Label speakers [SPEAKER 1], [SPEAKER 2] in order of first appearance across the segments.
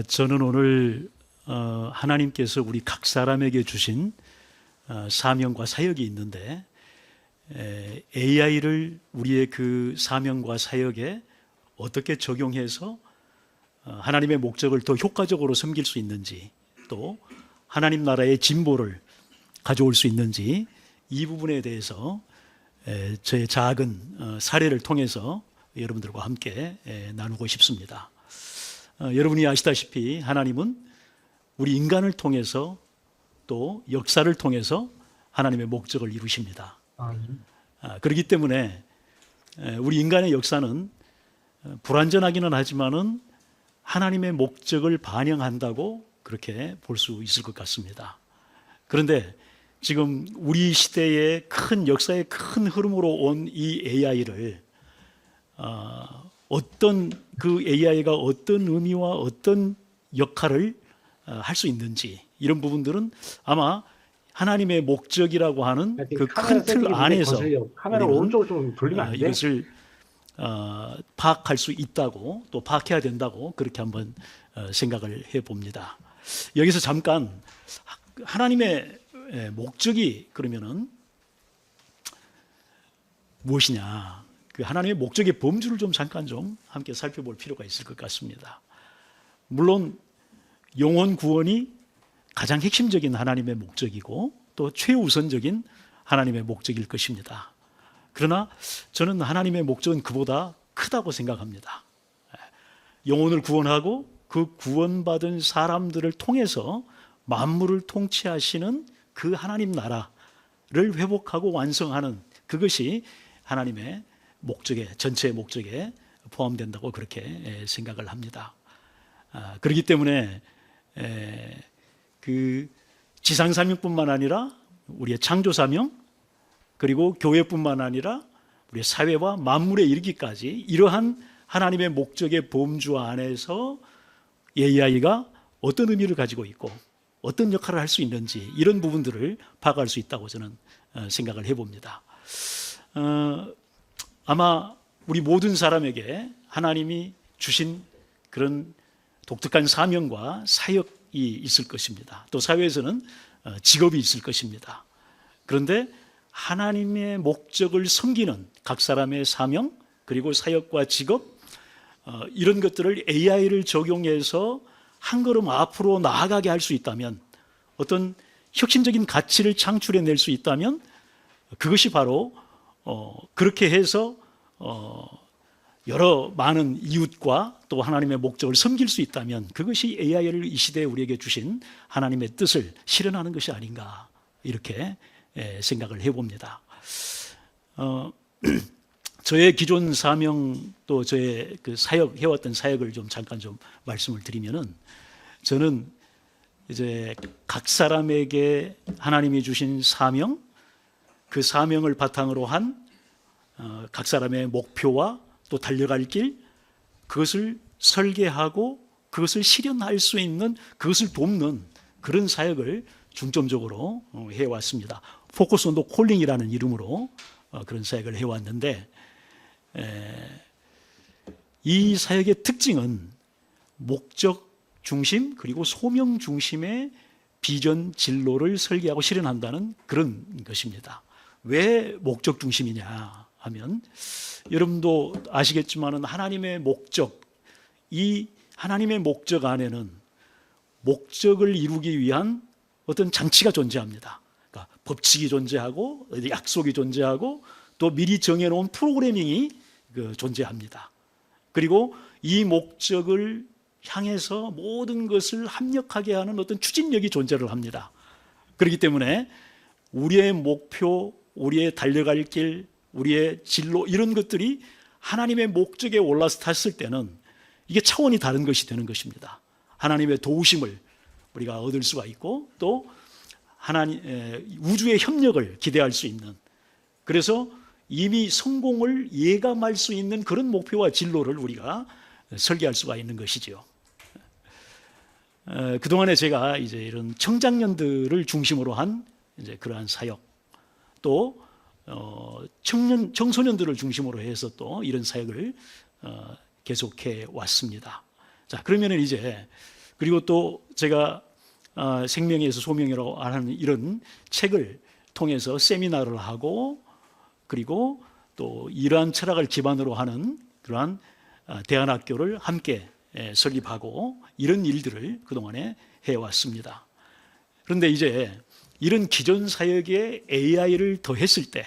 [SPEAKER 1] 저는 오늘 하나님께서 우리 각 사람에게 주신 사명과 사역이 있는데 AI를 우리의 그 사명과 사역에 어떻게 적용해서 하나님의 목적을 더 효과적으로 섬길 수 있는지, 또 하나님 나라의 진보를 가져올 수 있는지, 이 부분에 대해서 저의 작은 사례를 통해서 여러분들과 함께 나누고 싶습니다. 여러분이 아시다시피 하나님은 우리 인간을 통해서 또 역사를 통해서 하나님의 목적을 이루십니다. 그렇기 때문에 우리 인간의 역사는 불완전하기는 하지만은 하나님의 목적을 반영한다고 그렇게 볼 수 있을 것 같습니다. 그런데 지금 우리 시대의 큰 역사의 큰 흐름으로 온 이 AI를 어떤 그 AI가 어떤 의미와 어떤 역할을 할 수 있는지, 이런 부분들은 아마 하나님의 목적이라고 하는 그 큰 틀 안에서
[SPEAKER 2] 카메라 오른쪽으로 좀 돌리면 안 돼?
[SPEAKER 1] 이것을 파악할 수 있다고, 또 파악해야 된다고 그렇게 한번 생각을 해봅니다. 여기서 잠깐 하나님의 목적이 그러면은 무엇이냐, 그 하나님의 목적의 범주를 좀 잠깐 좀 함께 살펴볼 필요가 있을 것 같습니다. 물론 영혼 구원이 가장 핵심적인 하나님의 목적이고 또 최우선적인 하나님의 목적일 것입니다. 그러나 저는 하나님의 목적은 그보다 크다고 생각합니다. 영혼을 구원하고 그 구원받은 사람들을 통해서 만물을 통치하시는 그 하나님 나라를 회복하고 완성하는 그것이 하나님의 목적에, 전체의 목적에 포함된다고 그렇게 생각을 합니다. 그렇기 때문에 그 지상 사명뿐만 아니라 우리의 창조 사명, 그리고 교회뿐만 아니라 우리의 사회와 만물에 이르기까지 이러한 하나님의 목적의 범주 안에서 AI가 어떤 의미를 가지고 있고 어떤 역할을 할 수 있는지, 이런 부분들을 파악할 수 있다고 저는 생각을 해봅니다. 아마 우리 모든 사람에게 하나님이 주신 그런 독특한 사명과 사역이 있을 것입니다. 또 사회에서는 직업이 있을 것입니다. 그런데 하나님의 목적을 섬기는 각 사람의 사명, 그리고 사역과 직업, 이런 것들을 AI를 적용해서 한 걸음 앞으로 나아가게 할 수 있다면, 어떤 혁신적인 가치를 창출해낼 수 있다면, 그것이 바로 그렇게 해서 여러 많은 이웃과 또 하나님의 목적을 섬길 수 있다면, 그것이 AI를 이 시대에 우리에게 주신 하나님의 뜻을 실현하는 것이 아닌가, 이렇게 생각을 해봅니다. 저의 기존 사명, 또 저의 그 사역, 해왔던 사역을 좀 잠깐 좀 말씀을 드리면은, 저는 이제 각 사람에게 하나님이 주신 사명, 그 사명을 바탕으로 한 각 사람의 목표와 또 달려갈 길, 그것을 설계하고 그것을 실현할 수 있는, 그것을 돕는 그런 사역을 중점적으로 해왔습니다. 포커스 온 더 콜링이라는 이름으로 그런 사역을 해왔는데, 이 사역의 특징은 목적 중심 그리고 소명 중심의 비전 진로를 설계하고 실현한다는 그런 것입니다. 왜 목적 중심이냐 하면, 여러분도 아시겠지만 하나님의 목적, 이 하나님의 목적 안에는 목적을 이루기 위한 어떤 장치가 존재합니다. 그러니까 법칙이 존재하고 약속이 존재하고 또 미리 정해놓은 프로그래밍이 존재합니다. 그리고 이 목적을 향해서 모든 것을 합력하게 하는 어떤 추진력이 존재를 합니다. 그렇기 때문에 우리의 목표, 우리의 달려갈 길, 우리의 진로, 이런 것들이 하나님의 목적에 올라탔을 때는 이게 차원이 다른 것이 되는 것입니다. 하나님의 도우심을 우리가 얻을 수가 있고, 또 하나님 우주의 협력을 기대할 수 있는, 그래서 이미 성공을 예감할 수 있는 그런 목표와 진로를 우리가 설계할 수가 있는 것이죠. 그동안에 제가 이제 이런 청장년들을 중심으로 한 이제 그러한 사역, 또 청소년들을 중심으로 해서 또 이런 사역을 계속해 왔습니다. 자, 그러면 이제 그리고 또 제가 생명에서 소명이라고 하는 이런 책을 통해서 세미나를 하고 그리고 또 이러한 철학을 기반으로 하는 그러한 대안학교를 함께 설립하고 이런 일들을 그동안에 해왔습니다. 그런데 이제 이런 기존 사역에 AI를 더했을 때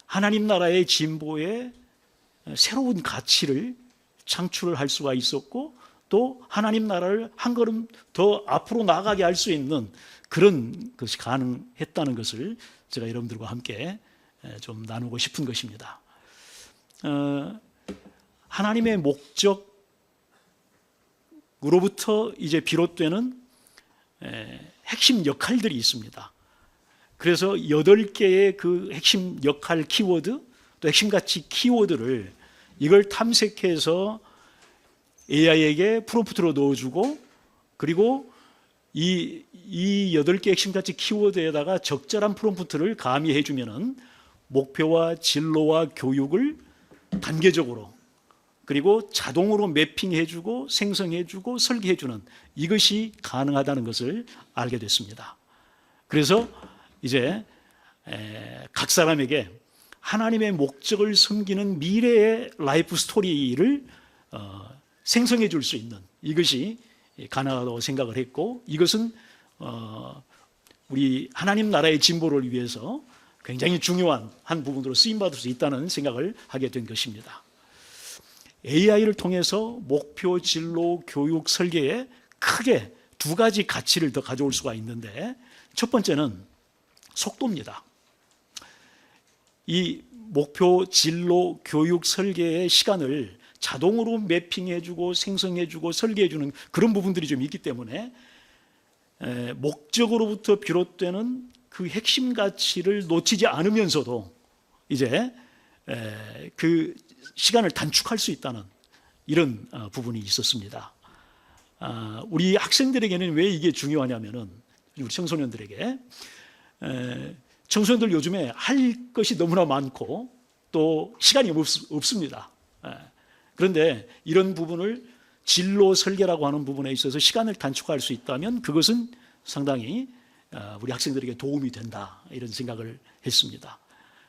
[SPEAKER 1] 하나님 나라의 진보에 새로운 가치를 창출을 할 수가 있었고 또 하나님 나라를 한 걸음 더 앞으로 나아가게 할 수 있는 그런 것이 가능했다는 것을 제가 여러분들과 함께 좀 나누고 싶은 것입니다. 하나님의 목적으로부터 이제 비롯되는 핵심 역할들이 있습니다. 그래서 8개의 그 핵심 역할 키워드 또 핵심 가치 키워드를 이걸 탐색해서 AI에게 프롬프트로 넣어주고 그리고 이 8개 핵심 가치 키워드에다가 적절한 프롬프트를 가미해 주면은 목표와 진로와 교육을 단계적으로 그리고 자동으로 매핑해 주고 생성해 주고 설계해 주는 이것이 가능하다는 것을 알게 됐습니다. 그래서 이제 각 사람에게 하나님의 목적을 섬기는 미래의 라이프 스토리를 생성해 줄 수 있는 이것이 가능하다고 생각을 했고 이것은 우리 하나님 나라의 진보를 위해서 굉장히 중요한 한 부분으로 쓰임받을 수 있다는 생각을 하게 된 것입니다. AI를 통해서 목표, 진로, 교육, 설계에 크게 2가지 가치를 더 가져올 수가 있는데 첫 번째는 속도입니다. 이 목표, 진로, 교육, 설계의 시간을 자동으로 매핑해주고 생성해주고 설계해주는 그런 부분들이 좀 있기 때문에 목적으로부터 비롯되는 그 핵심 가치를 놓치지 않으면서도 이제 그 시간을 단축할 수 있다는 이런 부분이 있었습니다. 우리 학생들에게는 왜 이게 중요하냐면은 우리 청소년들에게 청소년들 요즘에 할 것이 너무나 많고 또 시간이 없습니다. 그런데 이런 부분을 진로 설계라고 하는 부분에 있어서 시간을 단축할 수 있다면 그것은 상당히 우리 학생들에게 도움이 된다 이런 생각을 했습니다.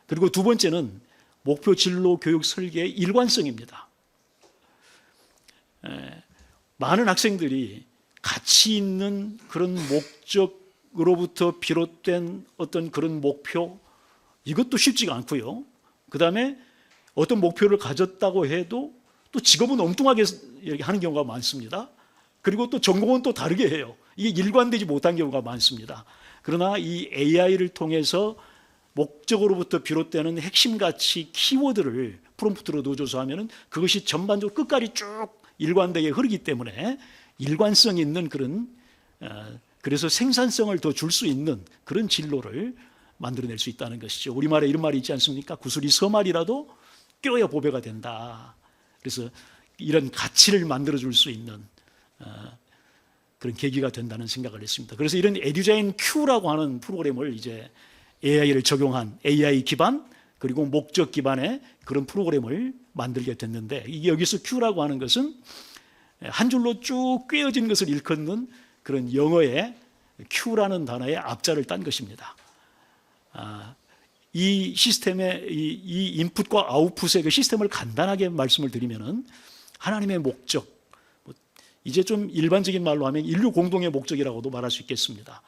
[SPEAKER 1] 그리고 두 번째는 목표 진로 교육 설계의 일관성입니다. 많은 학생들이 가치 있는 그런 목적으로부터 비롯된 어떤 그런 목표 이것도 쉽지가 않고요. 그 다음에 어떤 목표를 가졌다고 해도 또 직업은 엉뚱하게 하는 경우가 많습니다. 그리고 또 전공은 또 다르게 해요. 이게 일관되지 못한 경우가 많습니다. 그러나 이 AI를 통해서 목적으로부터 비롯되는 핵심 가치 키워드를 프롬프트로 넣어줘서 하면은 그것이 전반적으로 끝까지 쭉 일관되게 흐르기 때문에 일관성 있는 그런 그래서 생산성을 더 줄 수 있는 그런 진로를 만들어낼 수 있다는 것이죠. 우리말에 이런 말이 있지 않습니까? 구슬이 서말이라도 껴야 보배가 된다. 그래서 이런 가치를 만들어줄 수 있는 그런 계기가 된다는 생각을 했습니다. 그래서 이런 에듀자인 Q라고 하는 프로그램을 이제 AI를 적용한 AI 기반 그리고 목적 기반의 그런 프로그램을 만들게 됐는데 이게 여기서 Q라고 하는 것은 한 줄로 쭉 꿰어진 것을 일컫는 그런 영어의 Q라는 단어의 앞자를 딴 것입니다. 이 시스템의 이 인풋과 아웃풋의 그 시스템을 간단하게 말씀을 드리면은 하나님의 목적, 이제 좀 일반적인 말로 하면 인류 공동의 목적이라고도 말할 수 있겠습니다.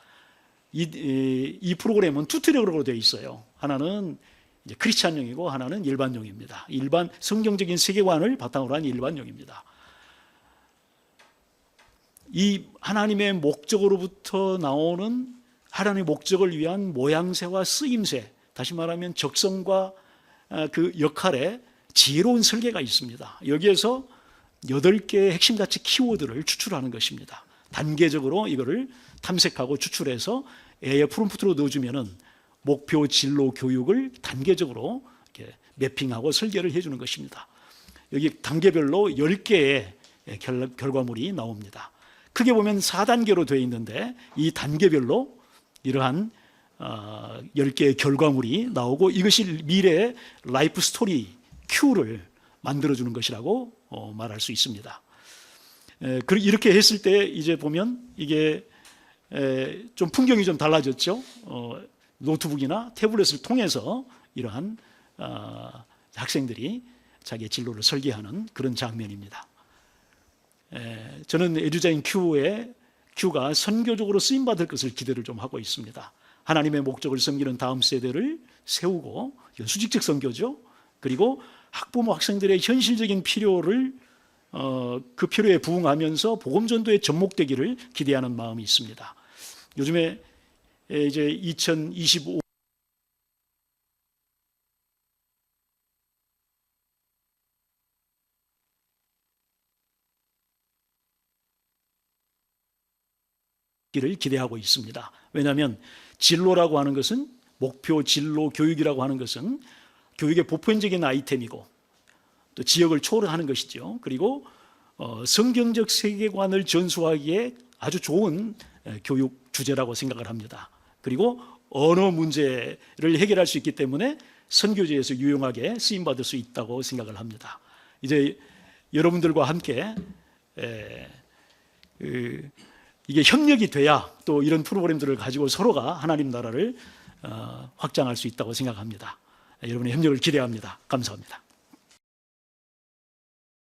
[SPEAKER 1] 이 프로그램은 2트랙으로 되어 있어요. 하나는 이제 크리스찬용이고 하나는 일반용입니다. 일반 성경적인 세계관을 바탕으로 한 일반용입니다. 이 하나님의 목적으로부터 나오는 하나님의 목적을 위한 모양새와 쓰임새, 다시 말하면 적성과 그 역할에 지혜로운 설계가 있습니다. 여기에서 8개의 핵심 가치 키워드를 추출하는 것입니다. 단계적으로 이거를 탐색하고 추출해서 AI 프롬프트로 넣어주면은 목표, 진로, 교육을 단계적으로 이렇게 매핑하고 설계를 해주는 것입니다. 여기 단계별로 10개의 결과물이 나옵니다. 크게 보면 4단계로 되어 있는데 이 단계별로 이러한 10개의 결과물이 나오고 이것이 미래의 라이프 스토리 Q를 만들어주는 것이라고 말할 수 있습니다. 이렇게 했을 때 이제 보면 이게 좀 풍경이 좀 달라졌죠. 노트북이나 태블릿을 통해서 이러한 학생들이 자기의 진로를 설계하는 그런 장면입니다. 저는 에듀자인 Q가 선교적으로 쓰임받을 것을 기대를 좀 하고 있습니다. 하나님의 목적을 섬기는 다음 세대를 세우고, 이건 수직적 선교죠. 그리고 학부모 학생들의 현실적인 필요를 그 필요에 부응하면서 복음 전도에 접목되기를 기대하는 마음이 있습니다. 요즘에 이제 2025 기를 기대하고 있습니다. 왜냐하면 진로라고 하는 것은, 목표 진로 교육이라고 하는 것은 교육의 보편적인 아이템이고 또 지역을 초월하는 것이죠. 그리고 성경적 세계관을 전수하기에 아주 좋은 교육 주제라고 생각을 합니다. 그리고 언어 문제를 해결할 수 있기 때문에 선교지에서 유용하게 쓰임받을 수 있다고 생각을 합니다. 이제 여러분들과 함께 이게 협력이 돼야 또 이런 프로그램들을 가지고 서로가 하나님 나라를 확장할 수 있다고 생각합니다. 여러분의 협력을 기대합니다. 감사합니다.